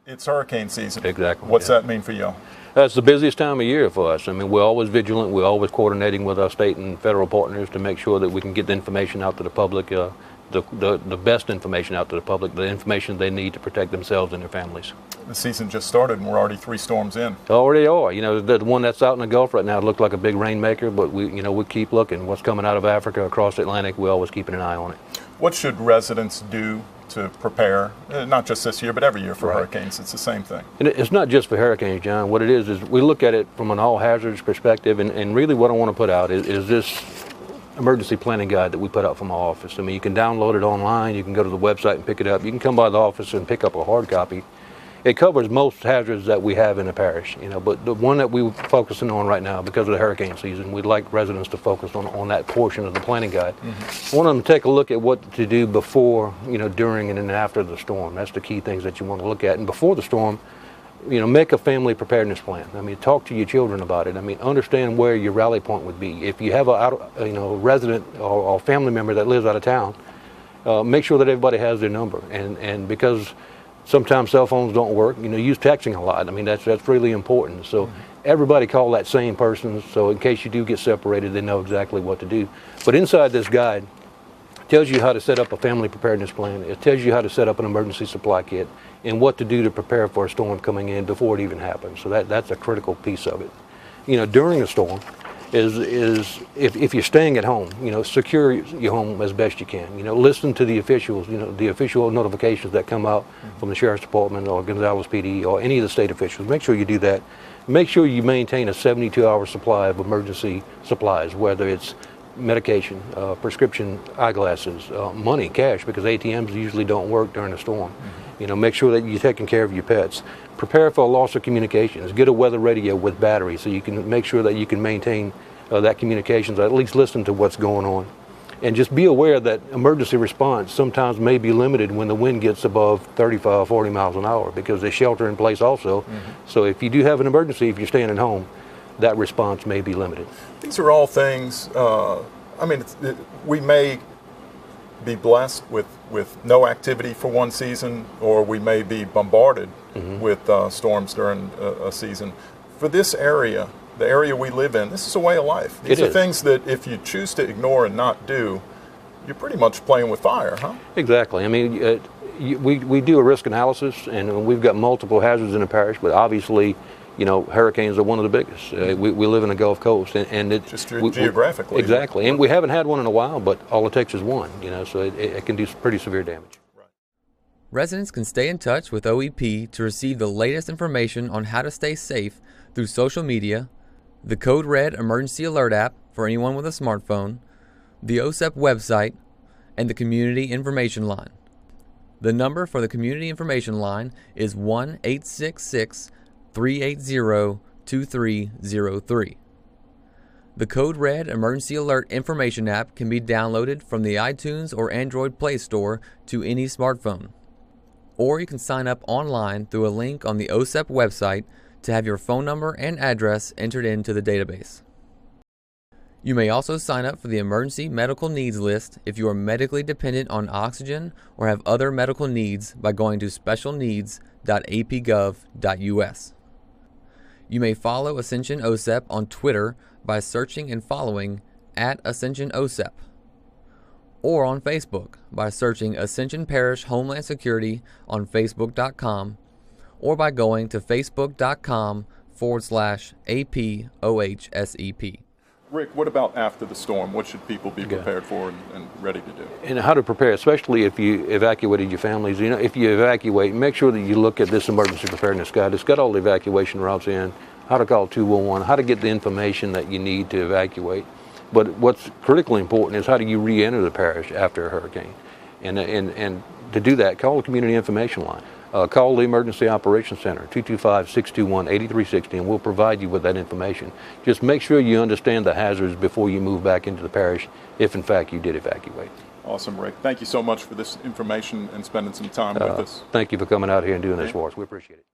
It's hurricane season. Exactly. What's that mean for you? That's the busiest time of year for us. I mean, we're always vigilant. We're always coordinating with our state and federal partners to make sure that we can get the information out to the public, the best information out to the public, the information they need to protect themselves and their families. The season just started and we're already 3 storms in. Already are. You know, the one that's out in the Gulf right now looked like a big rainmaker, but we keep looking. What's coming out of Africa, across the Atlantic, we're always keeping an eye on it. What should residents do to prepare, not just this year, but every year for hurricanes? It's the same thing. And it's not just for hurricanes, John. What it is we look at it from an all hazards perspective, and really what I want to put out is this emergency planning guide that we put out from our office. I mean, you can download it online, you can go to the website and pick it up, you can come by the office and pick up a hard copy. It covers most hazards that we have in the parish, you know, but the one that we're focusing on right now, because of the hurricane season, we'd like residents to focus on that portion of the planning guide. I want them to take a look at what to do before, you know, during and then after the storm. That's the key things that you want to look at. And before the storm, you know, make a family preparedness plan. I mean, talk to your children about it. I mean, understand where your rally point would be. If you have a resident or family member that lives out of town, make sure that everybody has their number. And because sometimes cell phones don't work, you know, use texting a lot. I mean, that's really important. So everybody call that same person, so in case you do get separated, they know exactly what to do. But inside this guide, it tells you how to set up a family preparedness plan. It tells you how to set up an emergency supply kit and what to do to prepare for a storm coming in before it even happens. So that's a critical piece of it. You know, during a storm, is if you're staying at home, you know, secure your home as best you can. You know, listen to the officials, you know, the official notifications that come out from the Sheriff's Department or Gonzales PD or any of the state officials. Make sure you do that. Make sure you maintain a 72-hour supply of emergency supplies, whether it's medication, prescription eyeglasses, money, cash, because ATMs usually don't work during a storm. You know, make sure that you're taking care of your pets. Prepare for a loss of communications. Get a weather radio with batteries so you can make sure that you can maintain that communications, or at least listen to what's going on. And just be aware that emergency response sometimes may be limited when the wind gets above 35, 40 miles an hour, because they shelter in place also. So if you do have an emergency, if you're staying at home, that response may be limited. These are all things, I mean, we may be blessed with no activity for one season, or we may be bombarded with storms during a season. For this area, the area we live in, this is a way of life. These are things that if you choose to ignore and not do, you're pretty much playing with fire, huh? Exactly. I mean, we do a risk analysis, and we've got multiple hazards in the parish, but obviously, you know, hurricanes are one of the biggest. We live in the Gulf Coast, and it just geographically. Exactly, and we haven't had one in a while, but all it takes is one, you know, so it can do pretty severe damage. Residents can stay in touch with OEP to receive the latest information on how to stay safe through social media, the Code Red Emergency Alert app for anyone with a smartphone, the OSEP website, and the Community Information Line. The number for the Community Information Line is 1-866-380-2303. The Code Red Emergency Alert Information app can be downloaded from the iTunes or Android Play Store to any smartphone. Or you can sign up online through a link on the OSEP website to have your phone number and address entered into the database. You may also sign up for the Emergency Medical Needs List if you are medically dependent on oxygen or have other medical needs by going to specialneeds.apgov.us. You may follow Ascension OSEP on Twitter by searching and following @Ascension OSEP, or on Facebook by searching Ascension Parish Homeland Security on Facebook.com, or by going to Facebook.com/APOHSEP. Rick, what about after the storm? What should people be prepared for and ready to do? And how to prepare, especially if you evacuated your families. You know, if you evacuate, make sure that you look at this emergency preparedness guide. It's got all the evacuation routes in, how to call 211, how to get the information that you need to evacuate. But what's critically important is how do you re-enter the parish after a hurricane? And to do that, call the Community Information Line. Call the Emergency Operations Center, 225-621-8360, and we'll provide you with that information. Just make sure you understand the hazards before you move back into the parish, if in fact you did evacuate. Awesome, Rick. Thank you so much for this information and spending some time with us. Thank you for coming out here and doing this for us. We appreciate it.